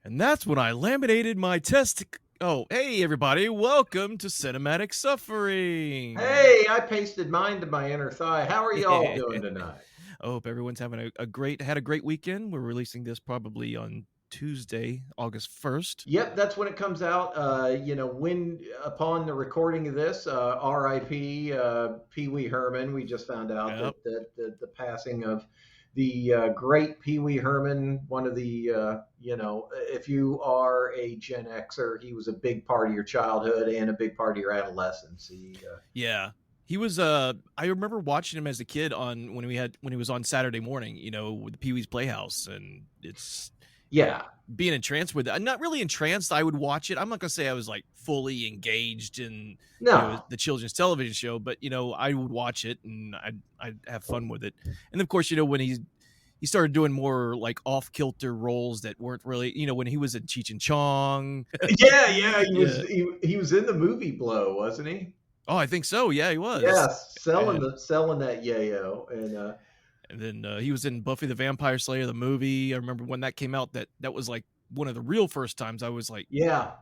And that's when I laminated my test. Oh, hey, everybody. Welcome to Cinematic Suffering. Hey, I pasted mine to my inner thigh. How are y'all I doing tonight? hope everyone's having had a great weekend. We're releasing this probably on Tuesday, August 1st. Yep, that's when it comes out. When upon the recording of this, R.I.P. Pee Wee Herman. We just found out Yep. that the passing of the great Pee Wee Herman, one of the if you are a Gen Xer, he was a big part of your childhood and a big part of your adolescence. Yeah. He was I remember watching him as a kid on when he was on Saturday morning, with the Pee Wee's Playhouse, and it's Yeah, being entranced with it. I'm not really entranced. I would watch it. I'm not gonna say I was like fully engaged in no, the children's television show, but I would watch it and I'd have fun with it. And of course, when he started doing more like off kilter roles that weren't really, when he was in Cheech and Chong. yeah. He was Yeah. he was in the movie Blow, wasn't he? Oh, I think so. Yeah, he was. Yes, selling And the selling that yayo, and then he was in Buffy the Vampire Slayer, the movie. I remember when that came out. That was like one of the real first times I was like, yeah,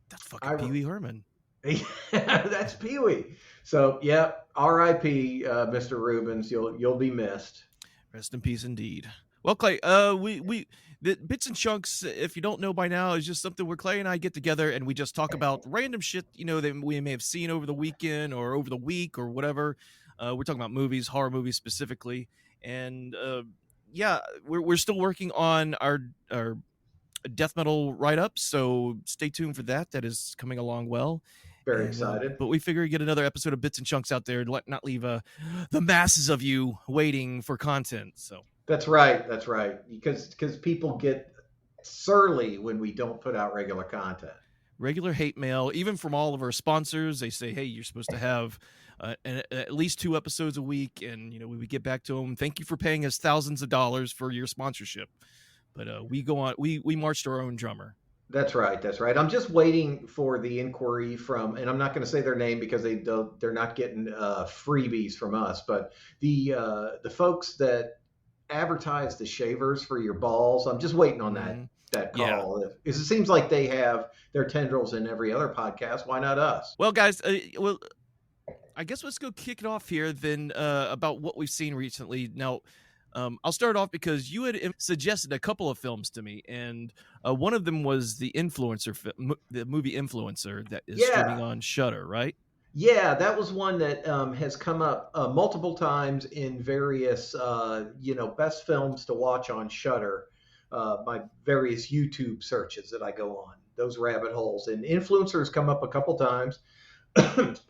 that's fucking I Pee Wee Herman. that's Pee Wee. So yeah, R.I.P. Mr. Rubens, you'll be missed. Rest in peace, indeed. Well, Clay, we the bits and chunks. If you don't know by now, is just something where Clay and I get together and we just talk about random shit, that we may have seen over the weekend or over the week or whatever. We're talking about movies, horror movies specifically, and yeah, we're still working on our death metal write up. So stay tuned for that. That is coming along well. Very And excited. but we figure get another episode of Bits and Chunks out there to not leave the masses of you waiting for content. So That's right. That's right. Because people get surly when we don't put out regular content. regular hate mail, even from all of our sponsors, they say, hey, you're supposed to have at least 2 episodes a week, and we get back to them. Thank you for paying us thousands of dollars for your sponsorship, but we go on. We marched our own drummer. That's right. That's right. I'm just waiting for the inquiry from, and I'm not going to say their name because they're not getting freebies from us, but the folks that advertise the shavers for your balls. I'm just waiting on Mm, that yeah. call. Because it seems like they have their tendrils in every other podcast. Why not us? Well, guys, I guess let's go kick it off here then about what we've seen recently. Now, I'll start off because you had suggested a couple of films to me, and one of them was the the movie Influencer that is streaming Yeah, on Shudder, right? yeah, that was one that has come up multiple times in various best films to watch on Shudder. My various YouTube searches that I go on, those rabbit holes, and influencers come up a couple times.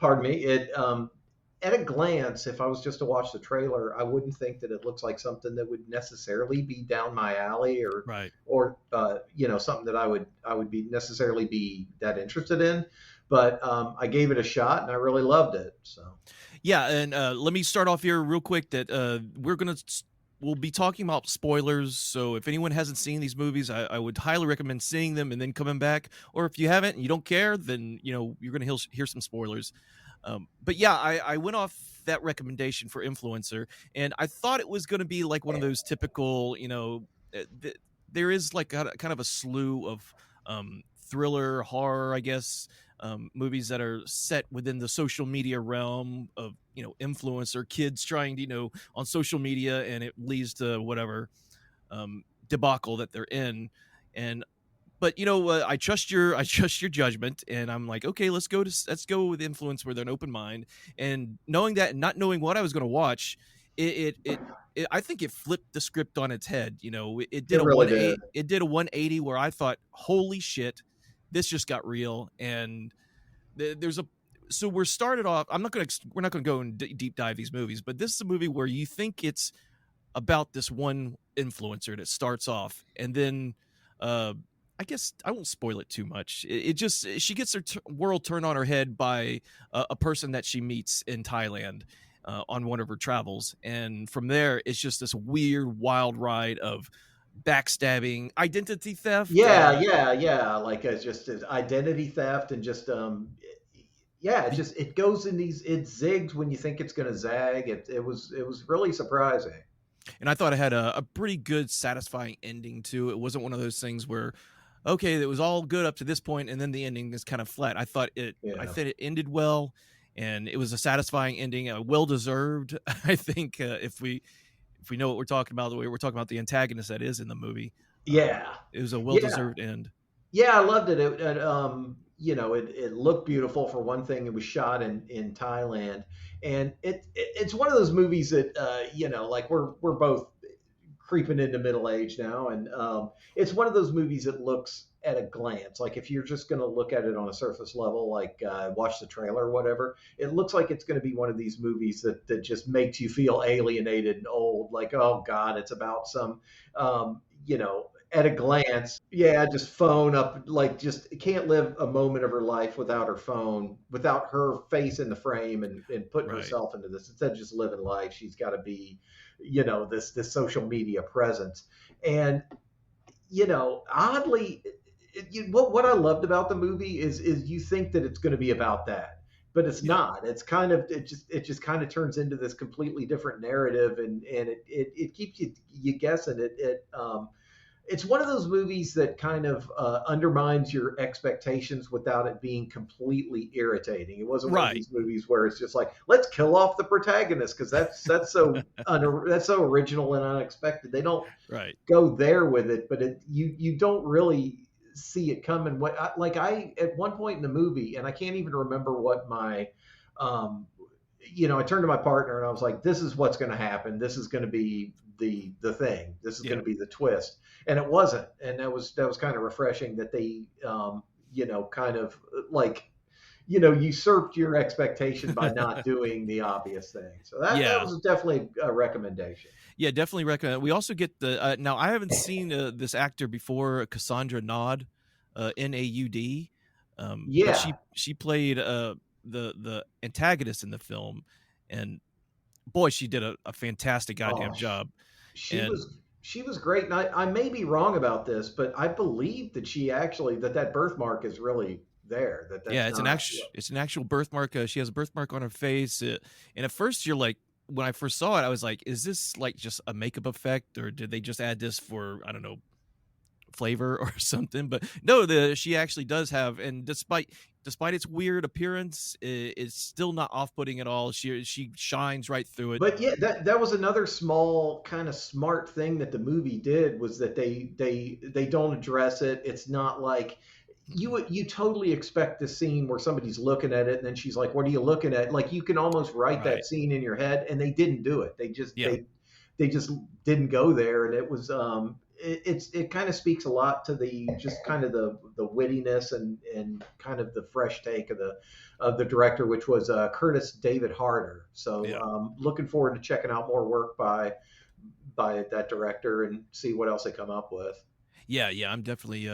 Pardon me. At a glance, if I was just to watch the trailer, I wouldn't think that it looks like something that would necessarily be down my alley, or Right. something that I would be necessarily be that interested in. But I gave it a shot and I really loved it. So Yeah, and let me start off here real quick that we'll be talking about spoilers. So if anyone hasn't seen these movies, I would highly recommend seeing them and then coming back. Or if you haven't and you don't care, then you're going to hear some spoilers. But yeah, I went off that recommendation for Influencer, and I thought it was going to be like one of those typical, there is like kind of a slew of thriller, horror, I guess, movies that are set within the social media realm of influencer kids trying to on social media, and it leads to whatever debacle that they're in. And but I trust your judgment, and I'm like, okay, let's go with Influence with an open mind. And knowing that and not knowing what I was going to watch, it I think it flipped the script on its head. It did it a really did. 180 where I thought, holy shit, this just got real. And there's a so we're started off. We're not gonna go and deep dive these movies, but this is a movie where you think it's about this one influencer that starts off, and then I guess I won't spoil it too much. It just she gets her world turned on her head by a person that she meets in Thailand on one of her travels, and from there it's just this weird, wild ride of backstabbing, identity theft. Yeah. Like it's just as identity theft and just yeah, it goes in it zigs when you think it's going to zag. It was really surprising. And I thought it had a pretty good, satisfying ending too. It wasn't one of those things where okay, it was all good up to this point, and then the ending is kind of flat. I Yeah. thought it ended well, and it was a satisfying ending, well deserved. I think if we know what we're talking about, the way we're talking about the antagonist that is in the movie, Yeah. it was a well Yeah. deserved end. Yeah, I loved it. You know, it looked beautiful for one thing. It was shot in Thailand, and it's one of those movies that you know, like we're both creeping into middle age now, and it's one of those movies that looks at a glance, like if you're just going to look at it on a surface level, like watch the trailer or whatever, it looks like it's going to be one of these movies that just makes you feel alienated and old, like, oh god, it's about some you know, at a glance, yeah, just phone up, like just can't live a moment of her life without her phone, without her face in the frame and putting Right. herself into this. Instead of just living life, she's got to be, you know, this social media presence. And you know, oddly, what I loved about the movie is you think that it's going to be about that, but it's Yeah. not. It's kind of it just kind of turns into this completely different narrative, and it keeps you guessing. It's one of those movies that kind of undermines your expectations without it being completely irritating. It wasn't one of Right. these movies where it's just like, let's kill off the protagonist because that's so that's so original and unexpected. They don't Right. go there with it, but you don't really see it coming. Like I at one point in the movie, and I can't even remember what my um, you know, I turned to my partner and I was like, "This is what's going to happen. This is going to be the thing. This is going Yeah. to be the twist." And it wasn't, and that was kind of refreshing that they, you know, kind of like, you know, usurped your expectation by not doing the obvious thing. So that Yeah. was definitely a recommendation. Yeah, definitely recommend. We also get the now I haven't seen this actor before, Cassandra Naud, Naud, but Yeah. she played the antagonist in the film, and boy, she did a fantastic Oh, goddamn job. she And she was great. And I may be wrong about this, but I believe that she actually that birthmark is really there. yeah, That's not. it's an actual birthmark. She has a birthmark on her face, and at first you're like, when I first saw it, I was like, is this like just a makeup effect, or did they just add this for, I don't know, flavor or something? But no, the she actually does have, and despite its weird appearance, it's still not off-putting at all. She shines right through it. But yeah, that was another small kind of smart thing that the movie did was that they don't address it. It's not like Mhm. you totally expect the scene where somebody's looking at it and then she's like, "What are you looking at?" Like you can almost write that Right. scene in your head, and they didn't do it. Yeah. They just didn't go there, and it was it kind of speaks a lot to the just kind of the wittiness and kind of the fresh take of the director, which was Curtis David Harder. So Yeah. looking forward to checking out more work by that director and see what else they come up with. Yeah, yeah, I'm definitely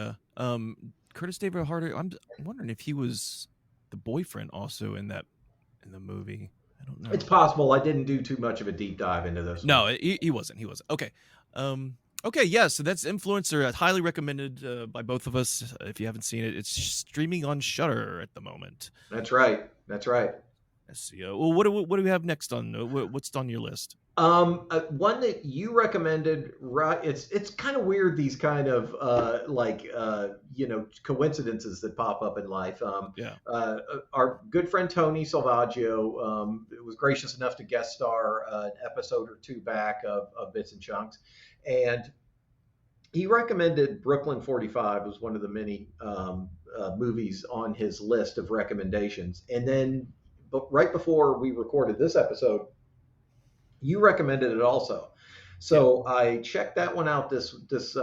Curtis David Harder. I'm wondering if he was the boyfriend also in the movie. I don't It's know. possible. I didn't do too much of a deep dive into this one. No, he wasn't. He wasn't. Okay. Okay, yeah, so that's Influencer. Highly recommended by both of us. If you haven't seen it, it's streaming on Shudder at the moment. That's right. That's right. Let's see. Well, what do we have next on what's on your list? One that you recommended, right? It's kind of weird these kind of you know, coincidences that pop up in life. Yeah. Our good friend Tony Salvaggio was gracious enough to guest star an episode or two back of Bits and Chunks, and he recommended Brooklyn 45 was one of the many movies on his list of recommendations, and then but right before we recorded this episode you recommended it also. Yeah. So I checked that one out this just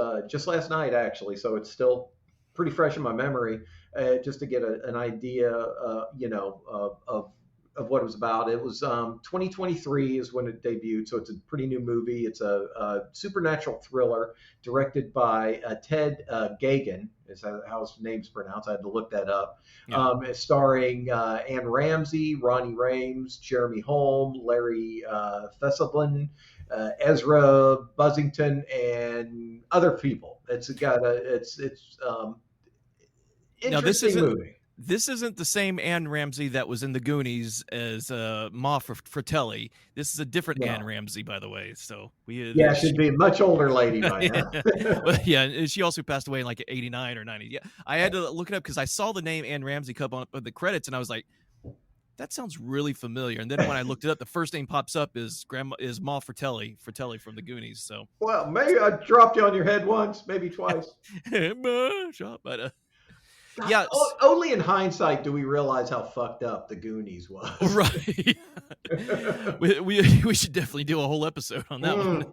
last night actually. So it's still pretty fresh in my memory, just to get an idea, you know, of what it was about. It was 2023 is when it debuted, so it's a pretty new movie. It's a supernatural thriller directed by Ted Gagan, is how his name's pronounced. I had to look that up. Yeah. It's starring Anne Ramsey, Ronnie Rames, Jeremy Holm, Larry Fesselblin, Ezra Buzzington, and other people. It's got a it's Now this interesting isn't movie. this isn't the same Anne Ramsey that was in the Goonies as Ma Fratelli. This is a different Anne No. Ramsey, by the way. So Yeah, she'd be a much older lady by yeah. now. Well, yeah, and she also passed away in like 89 or 90. Yeah, I had to look it up because I saw the name Anne Ramsey come up with the credits, and I was like, that sounds really familiar. And then when I looked it up, the first name pops up is Ma Fratelli from the Goonies. So Well, maybe I dropped you on your head once, maybe twice. but God, yeah, only in hindsight do we realize how fucked up the Goonies was. right. we should definitely do a whole episode on that one.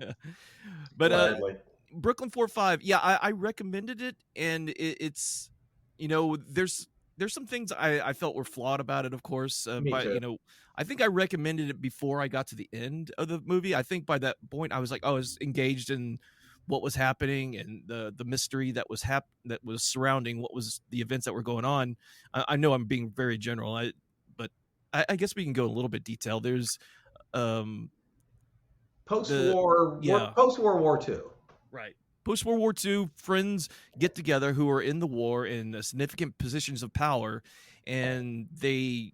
But Gladly. Brooklyn 4-5, yeah, I recommended it, and it's, there's some things I felt were flawed about it, of course. Me But too. I think I recommended it before I got to the end of the movie. I think by that point I was like, I was engaged in what was happening and the mystery that was that was surrounding what was the events that were going on. I know I'm being very general, but I guess we can go a little bit detail. There's um the yeah, Post World War II. right. Post World War II, friends get together who are in the war in significant positions of power, and the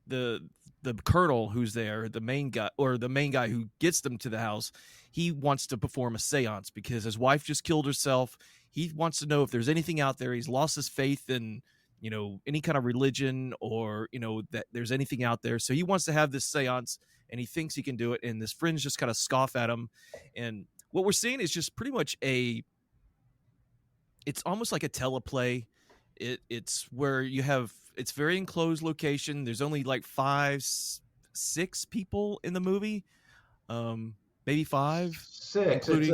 the colonel who's there, the main guy who gets them to the house, he wants to perform a séance because his wife just killed herself. He wants to know if there's anything out there. He's lost his faith in any kind of religion, or that there's anything out there. So he wants to have this séance, and he thinks he can do it. And his friends just kind of scoff at him, and what we're seeing is just pretty much it's almost like a teleplay. It's where it's very enclosed location. There's only like 6 people in the movie, maybe 5, Six. including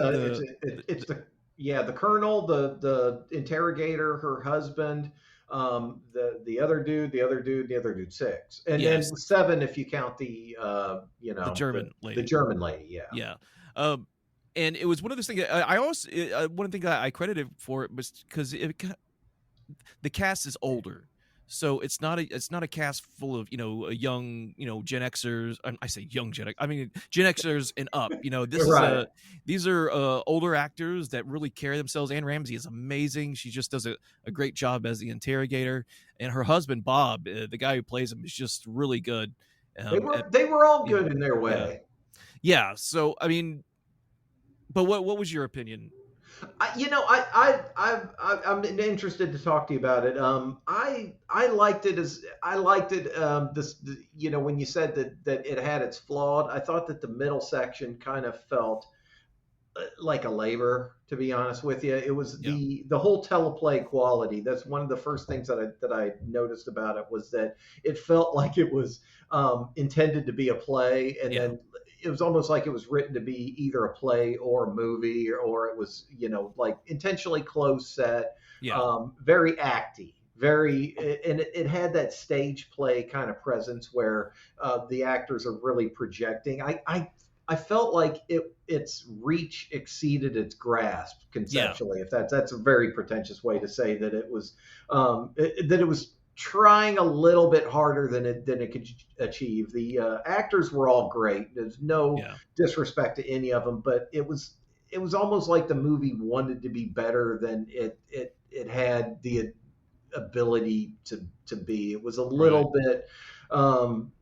It's the colonel, the interrogator, her husband, the other dude, the other dude. Six, and then yes, seven if you count the German the lady. German lady. Yeah. Yeah. And it was one of those things. I also one thing that I credited for it was because the cast is older, so it's not a cast full of young Gen Xers. I say young I mean Gen Xers and up. This is Right. these are older actors that really carry themselves. Anne Ramsey is amazing. She just does a great job as the interrogator, and her husband Bob, the guy who plays him, is just really good. They were all You know, good in their yeah, way. yeah. So I mean, but what was your opinion? I'm interested to talk to you about it. I liked it when you said that it had its flawed. I thought that the middle section kind of felt like a labor, to be honest with you. It was Yeah, the whole teleplay quality. That's one of the first things that I noticed about it, was that it felt like it was intended to be a play, and yeah, then it was almost like it was written to be either a play or a movie, or it was like intentionally close set, yeah, very acty. Very, and it had that stage play kind of presence where the actors are really projecting. I felt like its reach exceeded its grasp yeah, conceptually. If that's a very pretentious way to say that that it was trying a little bit harder than it could achieve. The actors were all great. There's no yeah, disrespect to any of them, but it was almost like the movie wanted to be better than it had the ability to be. It was a right, little bit. Um,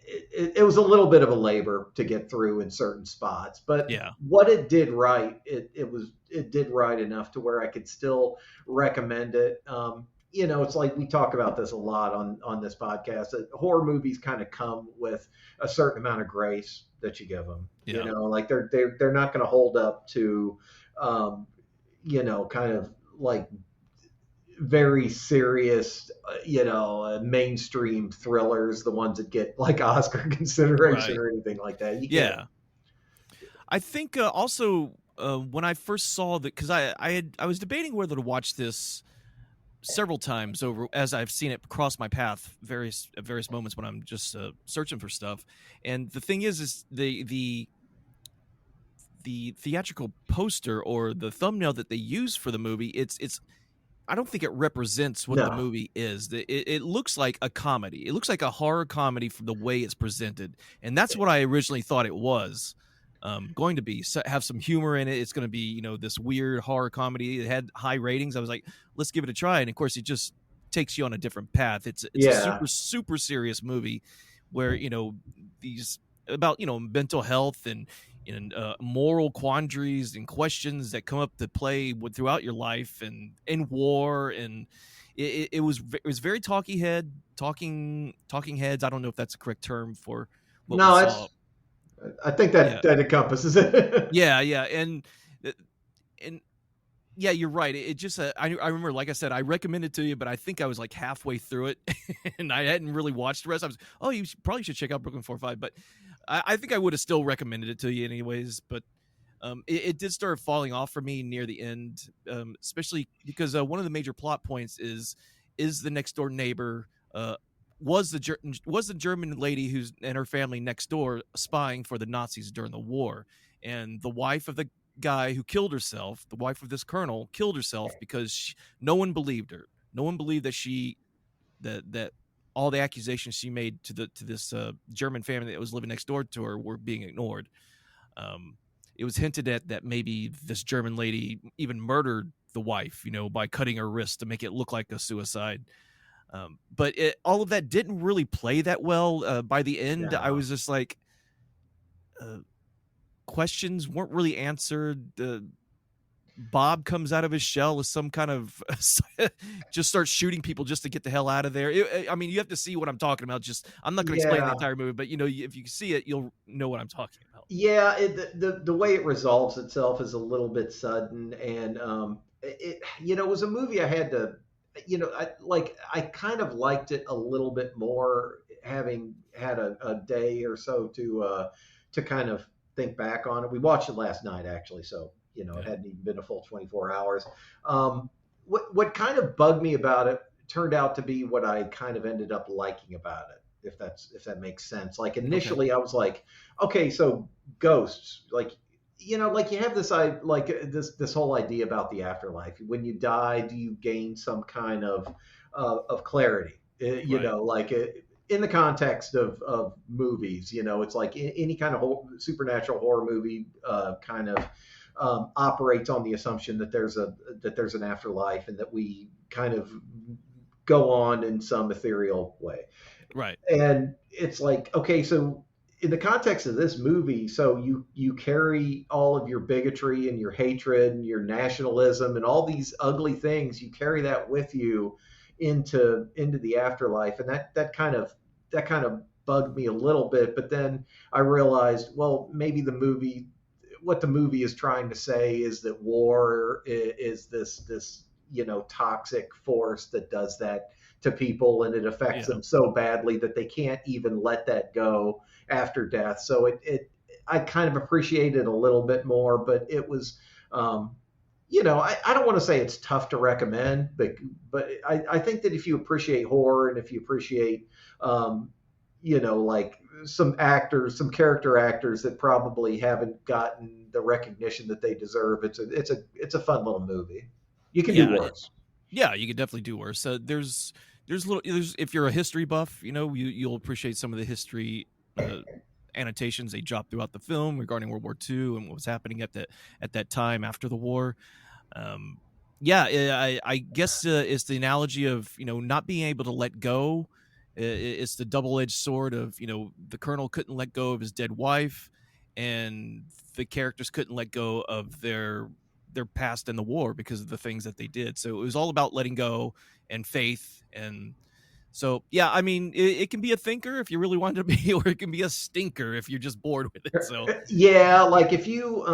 it was a little bit of a labor to get through in certain spots, but yeah, what it did right, it did right enough to where I could still recommend it. It's like we talk about this a lot on this podcast. That horror movies kind of come with a certain amount of grace that you give them. yeah, Like they're not going to hold up to, kind of like very serious, mainstream thrillers, the ones that get like Oscar consideration right, or anything like that. You can't. yeah. I think also when I first saw that, because I was debating whether to watch this several times over as I've seen it cross my path at various moments when I'm just searching for stuff. And the thing is the theatrical poster or the thumbnail that they use for the movie. It's I don't think it represents what the No. movie is. It looks like a comedy. It looks like a horror comedy from the way it's presented, and that's what I originally thought it was going to be. Have some humor in it. It's going to be this weird horror comedy. It had high ratings. I was like, let's give it a try, and of course, it just takes you on a different path. It's a Yeah. super super serious movie where these about mental health and moral quandaries and questions that come up to play throughout your life and in war, and it was very talking heads. I don't know if that's a correct term for what we No, saw. I think that Yeah, that encompasses it. yeah, uh, and yeah, you're right. It just I remember, like I said, I recommended to you, but I think I was like halfway through it, and I hadn't really watched the rest. I was, oh, probably should check out Brooklyn 4-5, but I think I would have still recommended it to you anyways. But it did start falling off for me near the end, especially because one of the major plot points is the next door neighbor was the German lady who's and her family next door spying for the Nazis during the war, and the wife of the guy who killed herself, the wife of this colonel, killed herself because no one believed her. No one believed that all the accusations she made to this German family that was living next door to her were being ignored. Um, it was hinted at that maybe this German lady even murdered the wife, by cutting her wrist to make it look like a suicide. But all of that didn't really play that well. By the end, I No. was just like, uh, questions weren't really answered. Bob comes out of his shell as some kind of just starts shooting people just to get the hell out of there. I mean, you have to see what I'm talking about. Just I'm not going to explain the Yeah. entire movie, but if you see it, you'll know what I'm talking about. Yeah, the way it resolves itself is a little bit sudden, and it was a movie I had to, I kind of liked it a little bit more having had a day or so to kind of think back on it. We watched it last night actually, so it Yeah. hadn't even been a full 24 hours. What kind of bugged me about it turned out to be what I kind of ended up liking about it, if that makes sense. Like Okay. initially I was like, okay, so ghosts, like you have this whole idea about the afterlife. When you die, do you gain some kind of clarity? Right. In the context of movies, it's like any kind of supernatural horror movie kind of operates on the assumption that there's an afterlife and that we kind of go on in some ethereal way. Right. And it's like, okay, so in the context of this movie, so you carry all of your bigotry and your hatred and your nationalism and all these ugly things, you carry that with you into the afterlife, and that kind of bugged me a little bit. But then I realized, well, maybe what the movie is trying to say is that war is this toxic force that does that to people, and it affects Yeah. them so badly that they can't even let that go after death. So I kind of appreciate it a little bit more, but it was, I don't want to say it's tough to recommend, but I think that if you appreciate horror and if you appreciate, like some character actors that probably haven't gotten the recognition that they deserve, it's a fun little movie. You can do Yeah. worse. Yeah, you could definitely do worse. There's if you're a history buff, you'll appreciate some of the history uh, annotations they dropped throughout the film regarding World War II and what was happening at that time after the war. Um, yeah, I guess it's the analogy of not being able to let go. It's the double-edged sword of the colonel couldn't let go of his dead wife, and the characters couldn't let go of their past in the war because of the things that they did. So it was all about letting go and faith. And so yeah, I mean, it can be a thinker if you really want it to be, or it can be a stinker if you're just bored with it. So Yeah, like if you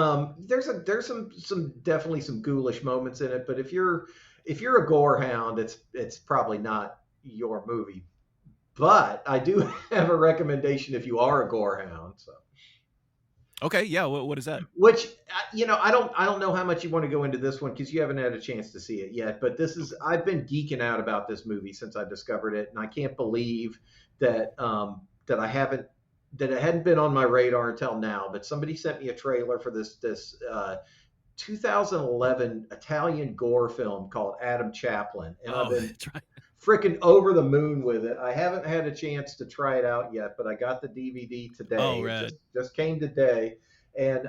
there's some definitely some ghoulish moments in it, but if you're a gore hound, it's probably not your movie. But I do have a recommendation if you are a gore hound. So, okay, yeah, what is that? which I don't know how much you want to go into this one because you haven't had a chance to see it yet. But I've been geeking out about this movie since I discovered it, and I can't believe that I haven't that it hadn't been on my radar until now. But somebody sent me a trailer for this 2011 Italian gore film called Adam Chaplin, and I've Oh, been that's right. freaking over the moon with it. I haven't had a chance to try it out yet, but I got the DVD Oh, today. It rad. just came today, and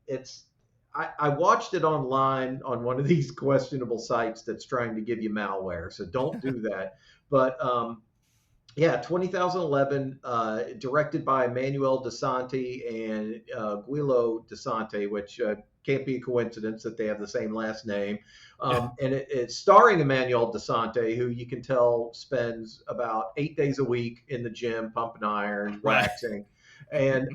it's. I watched it online on one of these questionable sites that's trying to give you malware, so don't do that. But yeah, 2011, directed by Manuel DeSanti and Guilo DeSanti, which can't be a coincidence that they have the same last name. And it's starring Emmanuel DeSanti, who you can tell spends about 8 days a week in the gym, pumping iron, Right. waxing. And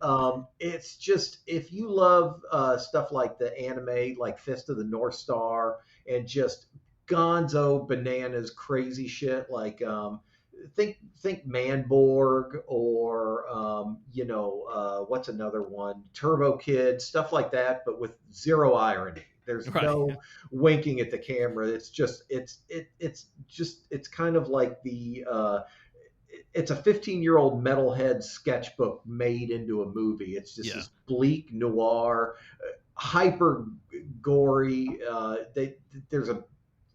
it's just, if you love stuff like the anime, like Fist of the North Star, and just gonzo bananas crazy shit like think Manborg or what's another one, Turbo Kid, stuff like that, but with zero irony. There's Right. no winking at the camera. It's kind of like it's a 15-year-old metalhead sketchbook made into a movie. It's just Yeah. this bleak noir, hyper gory. There's a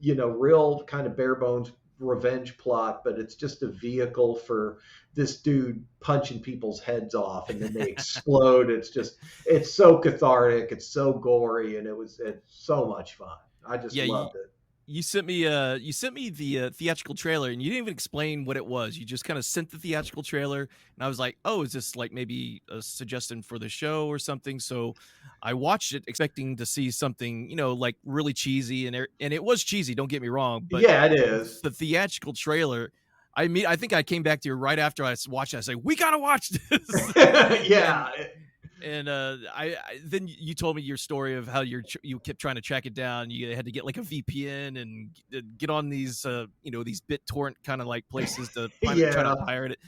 real kind of bare bones revenge plot, but it's just a vehicle for this dude punching people's heads off and then they explode. It's so cathartic, it's so gory, and it's so much fun. I just Yeah. loved it. You sent me the theatrical trailer, and you didn't even explain what it was. You just kind of sent the theatrical trailer, and I was like, "Oh, is this like maybe a suggestion for the show or something?" So I watched it expecting to see something, like really cheesy, and it was cheesy. Don't get me wrong, but Yeah, it is. the theatrical trailer. I think I came back to you right after I watched it. I said, "We gotta watch this," and Yeah. I then you told me your story of how you kept trying to track it down. You had to get like a VPN and get on these these BitTorrent kind of like places to try to Yeah. pirate it,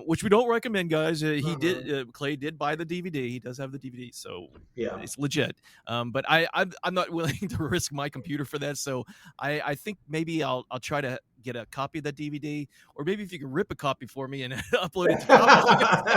which we don't recommend, guys. Mhm. Clay did buy the DVD. He does have the DVD, so Yeah. it's legit. But I'm not willing to risk my computer for that. So I think maybe I'll try to get a copy of that DVD, or maybe if you can rip a copy for me and upload it to Dropbox.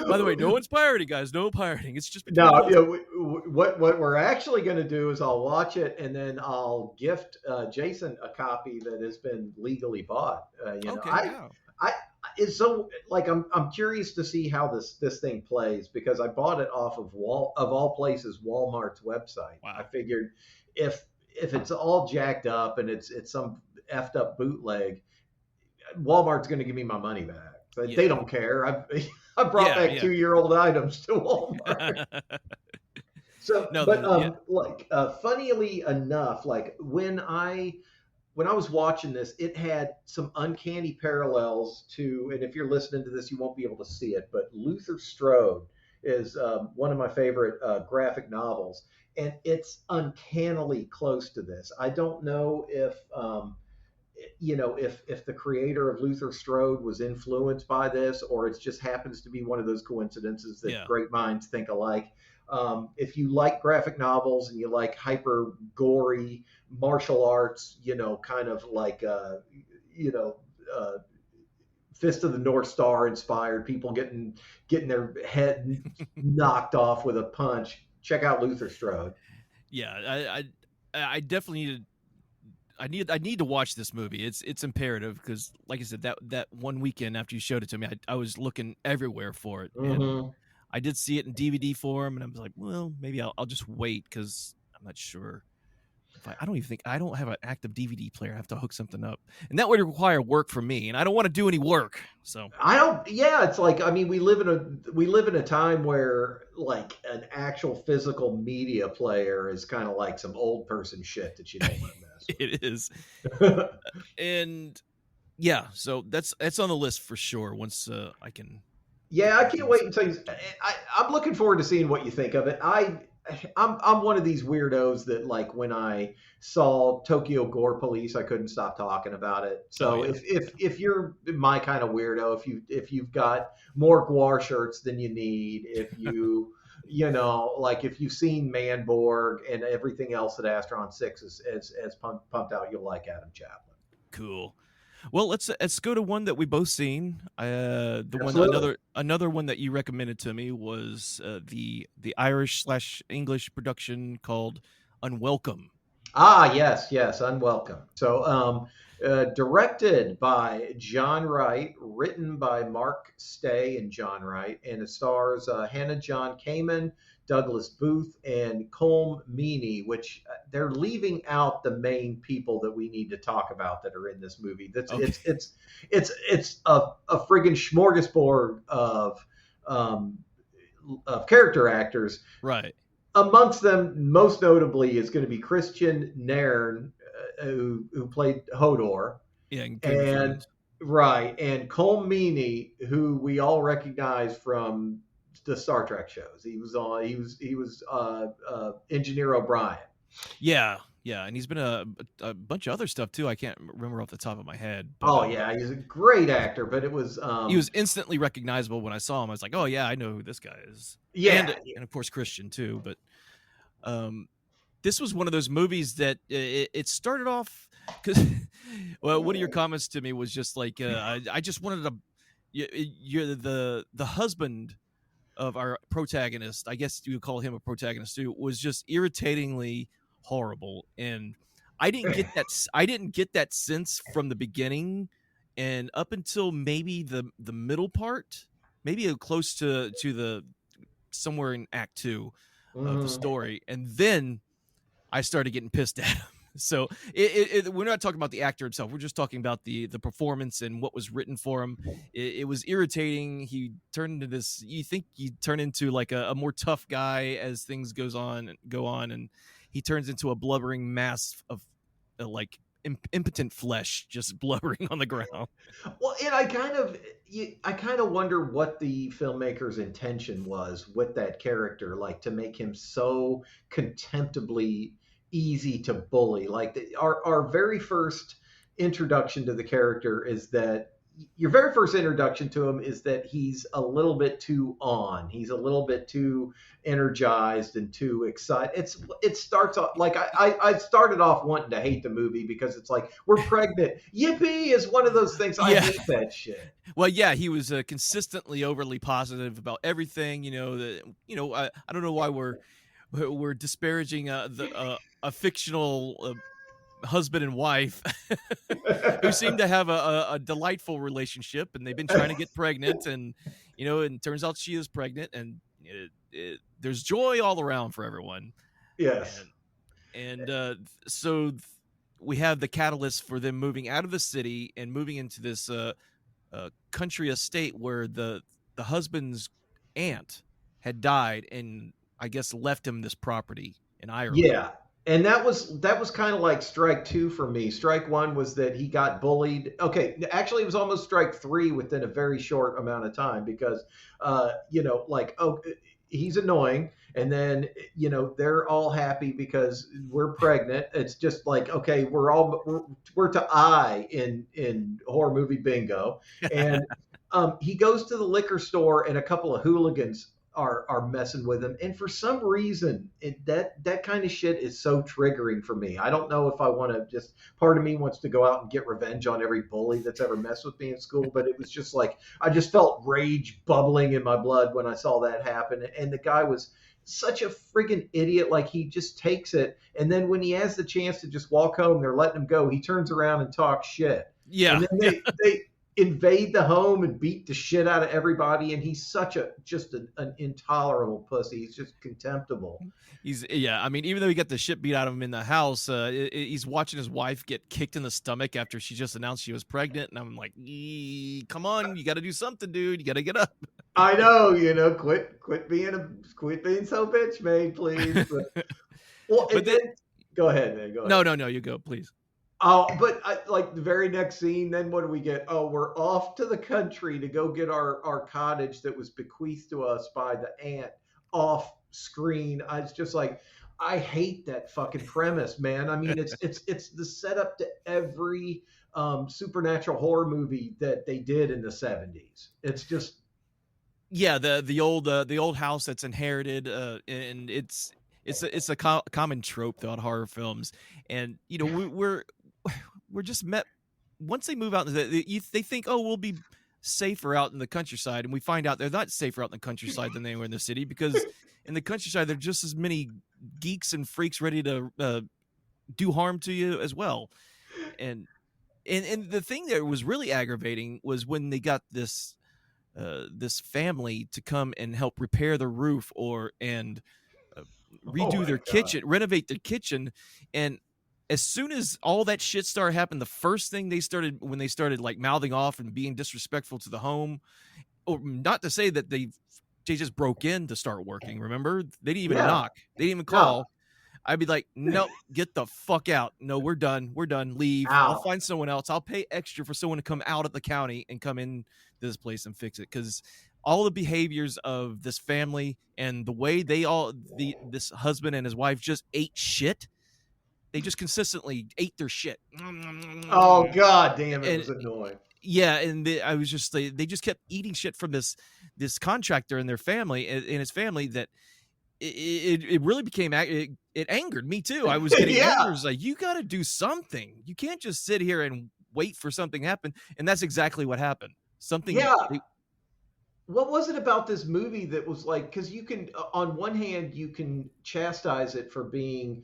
By the way, no one's pirating, guys. No pirating. It's just between No, us. what we're actually going to do is I'll watch it and then I'll gift Jason a copy that has been legally bought. Okay, yeah. I it's so like I'm curious to see how this thing plays because I bought it off of all places Walmart's website. I Wow. figured if it's all jacked up and it's some effed up bootleg, Walmart's going to give me my money back. But they Yeah. don't care. I brought Yeah, back yeah. 2-year-old items to Walmart. So, No, but yeah. like funnily enough, like when I was watching this, it had some uncanny parallels to, and if you're listening to this, you won't be able to see it, but Luther Strode is one of my favorite graphic novels, and it's uncannily close to this. I don't know if the creator of Luther Strode was influenced by this, or it just happens to be one of those coincidences that Yeah. great minds think alike. If you like graphic novels and you like hyper gory martial arts, kind of like you know, uh, Fist of the North Star inspired people getting their head knocked off with a punch. Check out Luther Strode. Yeah. I definitely need to I need to watch this movie. It's imperative because, like I said, that one weekend after you showed it to me, I was looking everywhere for it, and Mm-hmm. I did see it in DVD form, and I was like, well, maybe I'll just wait because I'm not sure if I don't even think I don't have an active DVD player. I have to hook something up, and that would require work for me, and I don't want to do any work. So I don't. Yeah, it's like I mean, we live in a time where like an actual physical media player is kind of like some old person shit that you don't want to mess it is, with. and yeah, so that's on the list for sure. Once I can get Yeah, I back can't into wait some. until I'm looking forward to seeing what you think of it. I'm one of these weirdos that like when I saw Tokyo Gore Police, I couldn't stop talking about it. Oh So yeah. if you're my kind of weirdo, if you've got more Guar shirts than you need, if like if you've seen Manborg and everything else that Astron Six is pumped out, you'll like Adam Chaplin. Cool. Well, let's go to one that we both seen. The one Absolutely. another one that you recommended to me was the Irish / English production called Unwelcome. Ah, yes, yes, Unwelcome. So, directed by John Wright, written by Mark Stay and John Wright, and it stars Hannah John Kamen, Douglas Booth and Colm Meaney, which they're leaving out the main people that we need to talk about that are in this movie. That's Okay. it's a friggin' smorgasbord um, of character actors. Right. Amongst them, most notably, is going to be Christian Nairn, who played Hodor, Yeah, in Game of and Thrones. right, and Colm Meaney, who we all recognize from the Star Trek shows. He was Engineer O'Brien. Yeah, yeah, and he's been a bunch of other stuff too. I can't remember off the top of my head, but Oh yeah, he's a great actor. But it was he was instantly recognizable when I saw him. I was like, "Oh yeah, I know who this guy is," yeah, and of course Christian too. But um, this was one of those movies that it started off because well, one of your comments to me was just like, I just wanted to. You're the husband of our protagonist, I guess you would call him a protagonist too, was just irritatingly horrible. And I didn't get that sense from the beginning and up until maybe the middle part, maybe close to the somewhere in act 2 of the mhm. story. And then I started getting pissed at him. So we're not talking about the actor himself. We're just talking about the performance and what was written for him. It was irritating. He turned into this. You think he turned into like a more tough guy as things go on, and he turns into a blubbering mass of like impotent flesh just blubbering on the ground. Well, and I kind of wonder what the filmmaker's intention was with that character, like to make him so contemptibly easy to bully. Like our very first introduction to the character is that your very first introduction to him is that he's a little bit too on. He's a little bit too energized and too excited. It starts off like I started off wanting to hate the movie because it's like we're pregnant. Yippee is one of those things. I Yeah. hate that shit. Well, yeah, he was consistently overly positive about everything. I don't know why we're disparaging a fictional husband and wife who seem to have a delightful relationship, and they've been trying to get pregnant, and and it turns out she is pregnant, and there's joy all around for everyone, Yes. and so we have the catalyst for them moving out of the city and moving into this country estate where the husband's aunt had died and I guess left him this property in Ireland. Yeah. And that was kind of like strike two for me. Strike one was that he got bullied. Okay, actually, it was almost strike three within a very short amount of time because, like, oh, he's annoying, and then they're all happy because we're pregnant. It's just like, okay, we're to I in horror movie bingo, and he goes to the liquor store, and a couple of hooligans are messing with him, and for some reason that kind of shit is so triggering for me. I don't know if I want to, just part of me wants to go out and get revenge on every bully that's ever messed with me in school, but it was just like I just felt rage bubbling in my blood when I saw that happen. And the guy was such a friggin' idiot. Like, he just takes it, and then when he has the chance to just walk home, they're letting him go, he turns around and talks shit. And Yeah, then yeah. they invade the home and beat the shit out of everybody. And he's such an intolerable pussy. He's just contemptible. I mean, even though he got the shit beat out of him in the house, he's watching his wife get kicked in the stomach after she just announced she was pregnant, and I'm like, come on, you got to do something, dude. You got to get up. I know, quit being so bitch made, please. But well, But and then, then go ahead, man. Go no, ahead. no, no, you go, please. Oh, but like the very next scene, then what do we get? Oh, we're off to the country to go get our cottage that was bequeathed to us by the aunt off screen. I was just like, I hate that fucking premise, man. I mean, it's the setup to every supernatural horror movie that they did in the '70s. It's just Yeah, the old house that's inherited, and it's a common trope throughout horror films, and we're just met once they move out. They think, oh, we'll be safer out in the countryside, and we find out they're not safer out in the countryside than they were in the city, because in the countryside there are just as many geeks and freaks ready to do harm to you as well, and and the thing that was really aggravating was when they got this family to come and help repair the roof, or and Oh redo my their god. kitchen, renovate their kitchen, and as soon as all that shit started happening, the first thing they started when they started like mouthing off and being disrespectful to the home, or not to say that they just broke in to start working. Remember, they didn't even Yeah. knock, they didn't even No. call. I'd be like, "Nope, get the fuck out. No, we're done. We're done. Leave. I'll Out. find someone else. I'll pay extra for someone to come out of the county and come in to this place and fix it." Because all the behaviors of this family and the way they all this husband and his wife just ate shit. They just consistently ate their shit. Oh god damn, it And was annoying. yeah, and I was just they just kept eating shit from this contractor and their family and his family that it really became it angered me too. I was getting Yeah. angry. It was like, you got to do something. You can't just sit here and wait for something to happen. And that's exactly what happened. Something. Yeah. What was it about this movie that was like, because you can on one hand you can chastise it for being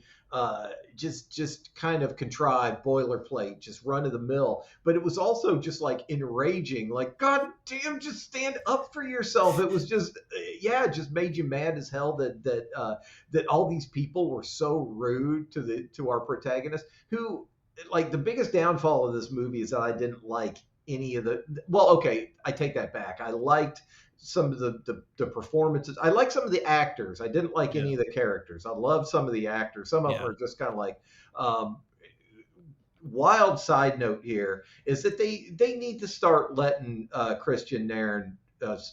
just kind of contrived, boilerplate, just run of the mill, but it was also just like enraging, like god damn, just stand up for yourself. It was just yeah, it just made you mad as hell that all these people were so rude to our protagonist, who, like, the biggest downfall of this movie is that I didn't like any of the, well, okay, I take that back. I liked some of the performances. I like some of the actors. I didn't like Yeah, any of the characters. I love some of the actors. Some of them yeah. are just kind of like, wild side note here is that they need to start letting Christian Nairn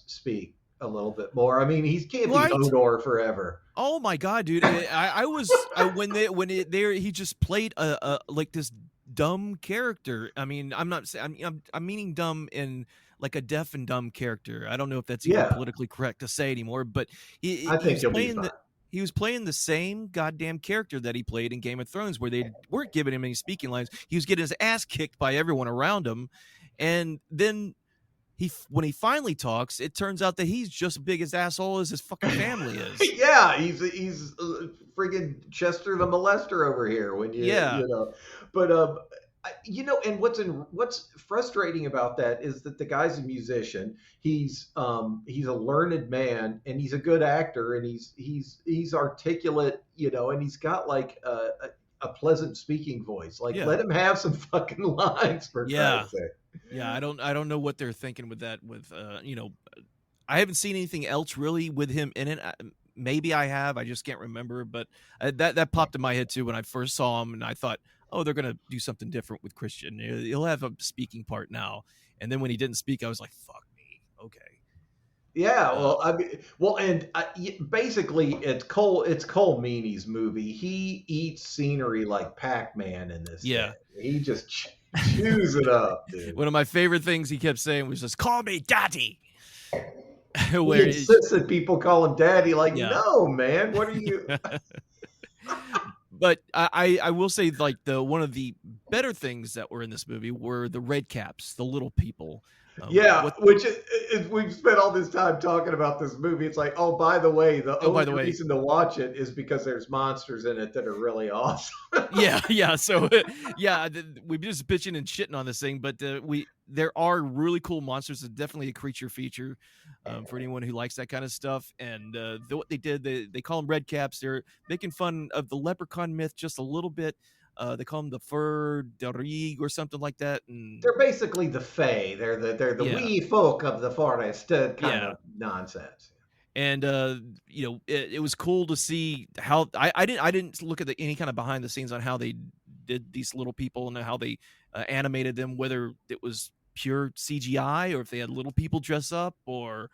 speak a little bit more. I mean, he can't be Right. Hodor forever. Oh my god, dude! I was when it there he just played a like this dumb character. I mean, I'm not saying I'm meaning dumb in like a deaf and dumb character. I don't know if that's even Yeah, politically correct to say anymore, but I he think was he'll be playing fine. he was playing the same goddamn character that he played in Game of Thrones, where they weren't giving him any speaking lines. He was getting his ass kicked by everyone around him, and then when he finally talks, it turns out that he's just as big as asshole as his fucking family is. Yeah, he's friggin' Chester the molester over here. When Yeah, you know, but and what's frustrating about that is that the guy's a musician. He's a learned man, and he's a good actor, and he's articulate, and he's got like a pleasant speaking voice. Like, yeah, let him have some fucking lines, for yeah, Christ's sake. yeah. I don't know what they're thinking with that. I haven't seen anything else really with him in it. Maybe I have. I just can't remember. But that popped in my head too when I first saw him, and I thought, oh, they're gonna do something different with Christian. He'll have a speaking part now. And then when he didn't speak, I was like, fuck me. Okay. Yeah, Uh, well, I mean, well, and basically, it's Cole Meany's movie. He eats scenery like Pac-Man in this thing. yeah. He just chews it up, dude. One of my favorite things he kept saying was just "Call me daddy." He Where it's, insists that people call him daddy. Like, yeah. no, man, what are you? But I will say, like, the one of the better things that were in this movie were the red caps, the little people. Yeah, What? which is we've spent all this time talking about this movie. It's like, oh, by the way, the Oh, by only the way, reason to watch it is because there's monsters in it that are really awesome. yeah, yeah. So yeah, we've just bitching and shitting on this thing, but there are really cool monsters. It's definitely a creature feature for anyone who likes that kind of stuff. And what they did, they call them red caps. They're making fun of the leprechaun myth just a little bit. They call them the fur de or something like that. And They're basically the Fae. They're the yeah, wee folk of the forest, kind yeah. of nonsense. And it was cool to see how I didn't look at any kind of behind the scenes on how they did these little people and how they animated them, whether it was pure CGI or if they had little people dress up or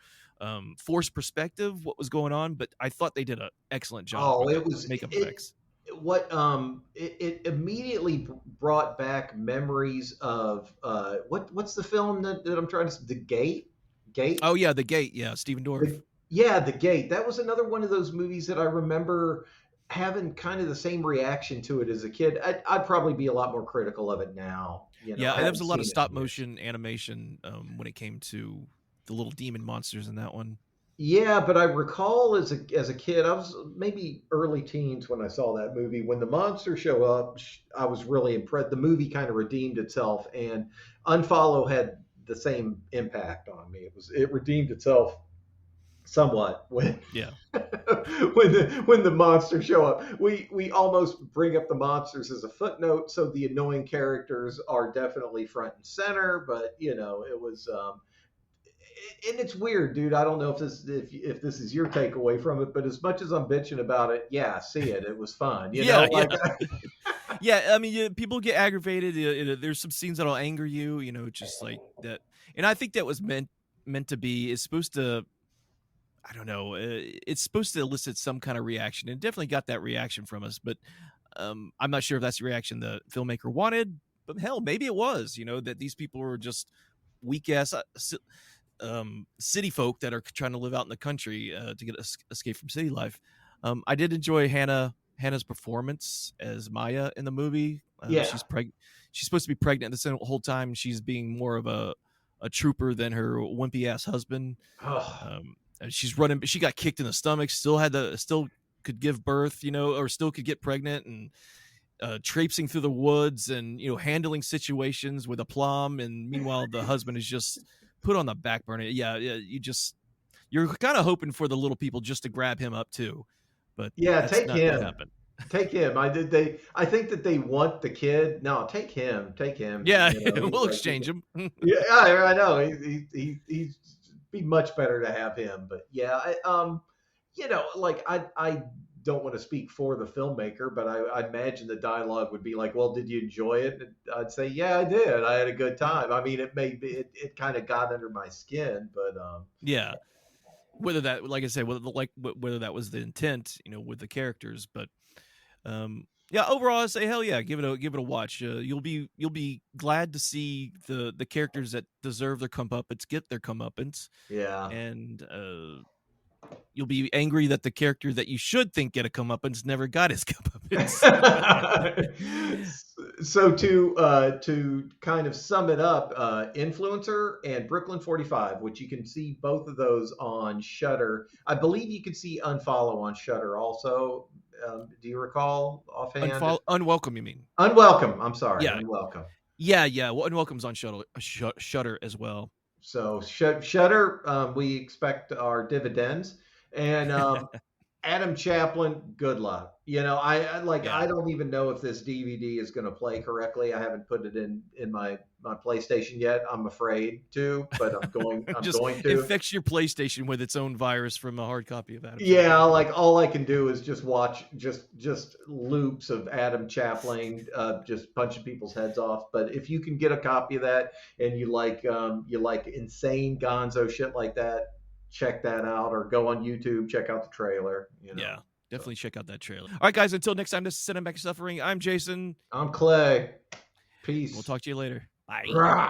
forced perspective, what was going on. But I thought they did an excellent job Oh, with it the was makeup it. effects. It immediately brought back memories of what's the film that I'm trying to, the Gate. Oh yeah, The Gate, yeah, Steven Dorff. Yeah, The Gate. That was another one of those movies that I remember having kind of the same reaction to it as a kid. I'd probably be a lot more critical of it now. Yeah, I and there was haven't a lot seen of it stop in years. motion animation when it came to the little demon monsters in that one. Yeah, but I recall as a kid, I was maybe early teens when I saw that movie. When the monsters show up, I was really impressed. The movie kind of redeemed itself, and Unfollow had the same impact on me. It redeemed itself somewhat when Yeah. when the monsters show up. We almost bring up the monsters as a footnote, so the annoying characters are definitely front and center. But it was and it's weird, dude. I don't know if this is your takeaway from it, but as much as I'm bitching about it, yeah, see it. It was fun, Yeah, like yeah. Yeah, I mean, yeah, people get aggravated. There's some scenes that'll anger you, just like that. And I think that was meant to be. It's supposed to. I don't know. It's supposed to elicit some kind of reaction, and definitely got that reaction from us. But I'm not sure if that's the reaction the filmmaker wanted. But hell, maybe it was. That these people were just weak ass city folk that are trying to live out in the country to get escape from city life. I did enjoy Hannah's performance as Maya in the movie. yeah. She's supposed to be pregnant this whole time. She's being more of a trooper than her wimpy ass husband. Oh, She's running. She got kicked in the stomach. Still could give birth, or still could get pregnant, and traipsing through the woods and handling situations with aplomb. And meanwhile, the husband is just put on the back burner. Yeah, yeah. You're kind of hoping for the little people just to grab him up too, but yeah. that's Take not going to him. happen. Take him. I think that they want the kid. No, take him. Take him. Yeah, He's we'll like, exchange him. yeah, I know. He's be much better to have him. But yeah, like I don't want to speak for the filmmaker, but I imagine the dialogue would be like, "Well, did you enjoy it?" And I'd say, "Yeah, I did. I had a good time." I mean, it kind of got under my skin, but Yeah, whether that, like I said, whether that was the intent, with the characters, but yeah, overall, I say hell yeah, give it a watch. You'll be glad to see the characters that deserve their comeuppance get their comeuppance, yeah. and you'll be angry that the character that you should think get a comeuppance never got his comeuppance. So to kind of sum it up, Influencer and Brooklyn 45, which you can see both of those on Shudder. I believe you can see Unfollow on Shudder also. Do you recall offhand? Unwelcome, you mean? Unwelcome. I'm sorry, Yeah, Unwelcome. yeah, yeah. Well, Unwelcome's on Shutter as well. So Shudder, we expect our dividends, and Adam Chaplin, good luck. I Yeah. don't even know if this DVD is going to play correctly. I haven't put it in my PlayStation yet. I'm afraid to, but I'm Just going to. infects your PlayStation with its own virus from a hard copy of Adam Yeah, Chaplin. like all I can do is just watch just loops of Adam Chaplin just punching people's heads off. But if you can get a copy of that and you like insane Gonzo shit like that, check that out or go on YouTube, check out the trailer. Yeah, So definitely check out that trailer. All right, guys. Until next time, this is Cinematic Suffering. I'm Jason. I'm Clay. We'll Peace. talk to you later. Bye. Rah.